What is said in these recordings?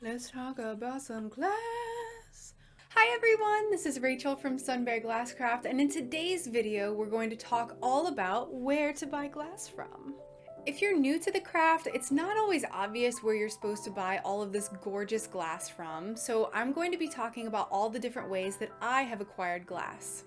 Let's talk about some glass. Hi everyone, this is Rachel from SunBearGlassCraft, and in today's video we're going to talk all about where to buy glass from. If you're new to the craft, it's not always obvious where you're supposed to buy all of this gorgeous glass from, so I'm going to be talking about all the different ways that I have acquired glass.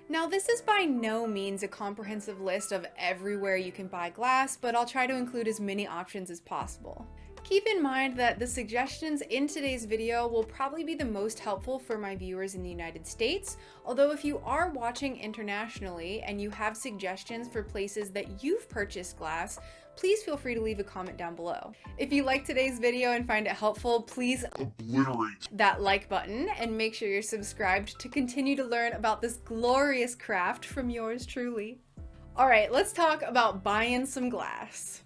Now, this is by no means a comprehensive list of everywhere you can buy glass, but I'll try to include as many options as possible. Keep in mind that the suggestions in today's video will probably be the most helpful for my viewers in the United States, although if you are watching internationally and you have suggestions for places that you've purchased glass, please feel free to leave a comment down below. If you like today's video and find it helpful, please obliterate that like button and make sure you're subscribed to continue to learn about this glorious craft from yours truly. Alright, let's talk about buying some glass.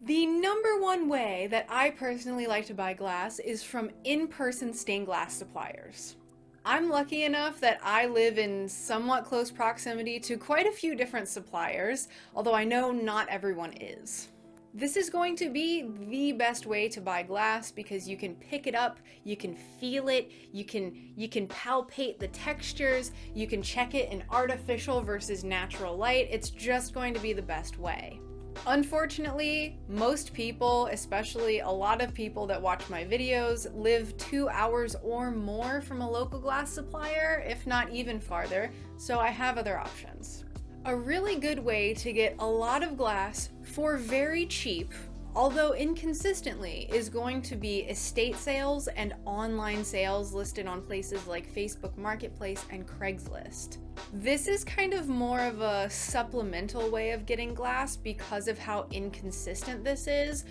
The number one way that I personally like to buy glass is from in-person stained glass suppliers. I'm lucky enough that I live in somewhat close proximity to quite a few different suppliers, although I know not everyone is. This is going to be the best way to buy glass because you can pick it up, you can feel it, you can palpate the textures, you can check it in artificial versus natural light. It's just going to be the best way. Unfortunately, most people, especially a lot of people that watch my videos, live 2 hours or more from a local glass supplier, if not even farther, so I have other options. A really good way to get a lot of glass for very cheap, although inconsistently, is going to be estate sales and online sales listed on places like Facebook Marketplace and Craigslist. This is kind of more of a supplemental way of getting glass because of how inconsistent this is,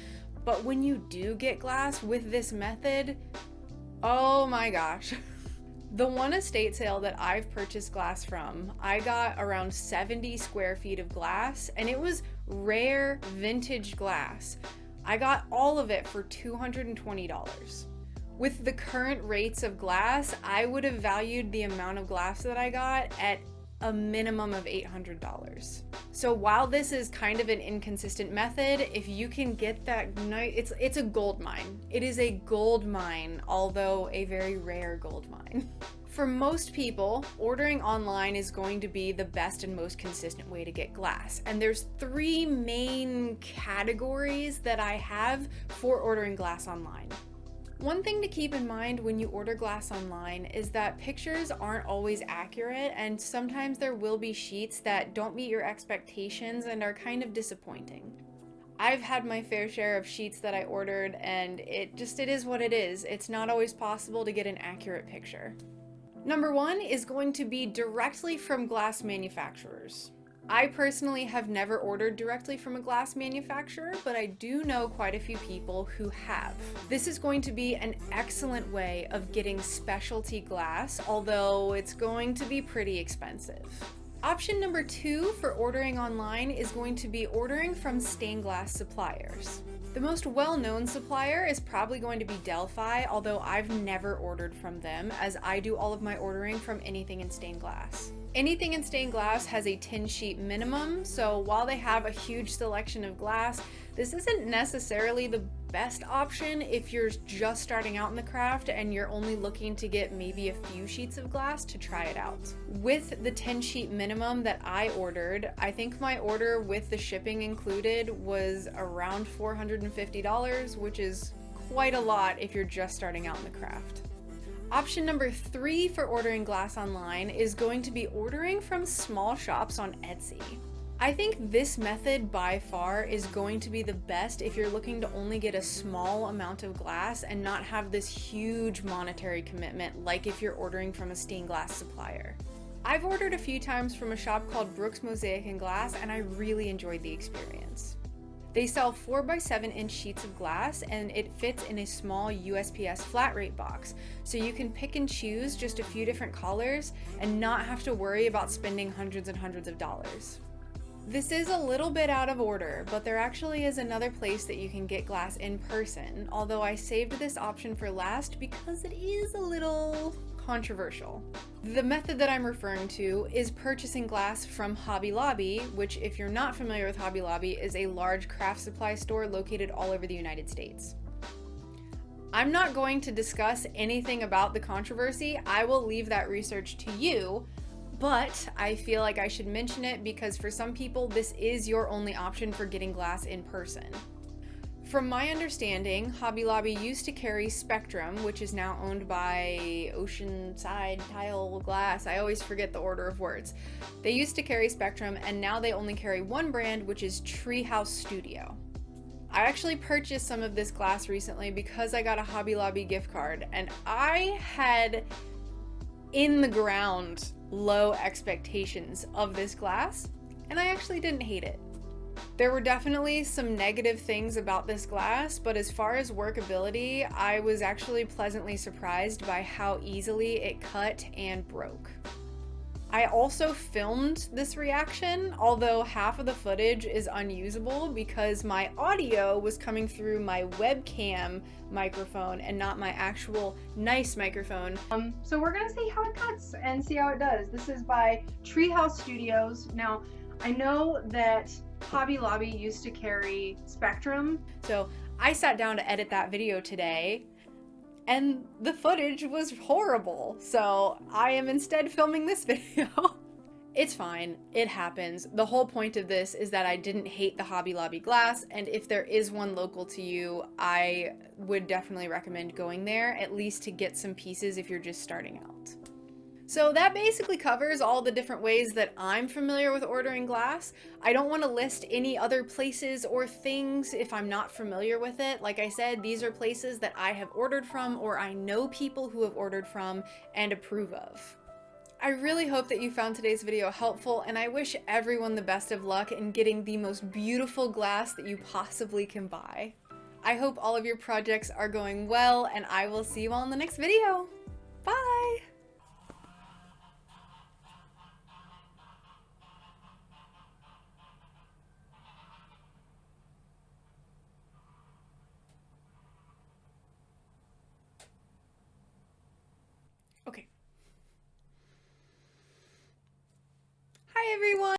but when you do get glass with this method, oh my gosh. The one estate sale that I've purchased glass from, I got around 70 square feet of glass, and it was rare vintage glass. I got all of it for $220. With the current rates of glass, I would have valued the amount of glass that I got at a minimum of $800. So while this is kind of an inconsistent method, if you can get that nice, it's a gold mine. It is a gold mine, although a very rare gold mine. For most people, ordering online is going to be the best and most consistent way to get glass. And there's 3 main categories that I have for ordering glass online. One thing to keep in mind when you order glass online is that pictures aren't always accurate, and sometimes there will be sheets that don't meet your expectations and are kind of disappointing. I've had my fair share of sheets that I ordered, and it is what it is. It's not always possible to get an accurate picture. Number 1 is going to be directly from glass manufacturers. I personally have never ordered directly from a glass manufacturer, but I do know quite a few people who have. This is going to be an excellent way of getting specialty glass, although it's going to be pretty expensive. Option number 2 for ordering online is going to be ordering from stained glass suppliers. The most well-known supplier is probably going to be Delphi, although I've never ordered from them, as I do all of my ordering from anything in stained glass. Anything in stained glass has a 10 sheet minimum, so while they have a huge selection of glass, this isn't necessarily the best option if you're just starting out in the craft and you're only looking to get maybe a few sheets of glass to try it out. With the 10 sheet minimum that I ordered, I think my order with the shipping included was around $450, which is quite a lot if you're just starting out in the craft. Option number 3 for ordering glass online is going to be ordering from small shops on Etsy. I think this method by far is going to be the best if you're looking to only get a small amount of glass and not have this huge monetary commitment like if you're ordering from a stained glass supplier. I've ordered a few times from a shop called Brooks Mosaic and Glass, and I really enjoyed the experience. They sell 4x7 inch sheets of glass, and it fits in a small USPS flat rate box, so you can pick and choose just a few different colors and not have to worry about spending hundreds and hundreds of dollars. This is a little bit out of order, but there actually is another place that you can get glass in person, although I saved this option for last because it is a little controversial. The method that I'm referring to is purchasing glass from Hobby Lobby, which, if you're not familiar with Hobby Lobby, is a large craft supply store located all over the United States. I'm not going to discuss anything about the controversy. I will leave that research to you, but I feel like I should mention it because for some people, this is your only option for getting glass in person. From my understanding, Hobby Lobby used to carry Spectrum, which is now owned by Oceanside Tile Glass. I always forget the order of words. They used to carry Spectrum, and now they only carry one brand, which is Treehouse Studio. I actually purchased some of this glass recently because I got a Hobby Lobby gift card, and I had in the ground low expectations of this glass, and I actually didn't hate it. There were definitely some negative things about this glass, but as far as workability, I was actually pleasantly surprised by how easily it cut and broke. I also filmed this reaction, although half of the footage is unusable because my audio was coming through my webcam microphone and not my actual nice microphone. So we're gonna see how it cuts and see how it does. This is by Treehouse Studios. Now, I know that Hobby Lobby used to carry Spectrum, so I sat down to edit that video today, and the footage was horrible, so I am instead filming this video. It's fine, it happens. The whole point of this is that I didn't hate the Hobby Lobby glass, and if there is one local to you, I would definitely recommend going there, at least to get some pieces if you're just starting out. So that basically covers all the different ways that I'm familiar with ordering glass. I don't want to list any other places or things if I'm not familiar with it. Like I said, these are places that I have ordered from or I know people who have ordered from and approve of. I really hope that you found today's video helpful, and I wish everyone the best of luck in getting the most beautiful glass that you possibly can buy. I hope all of your projects are going well, and I will see you all in the next video. Bye! Okay. Hi everyone!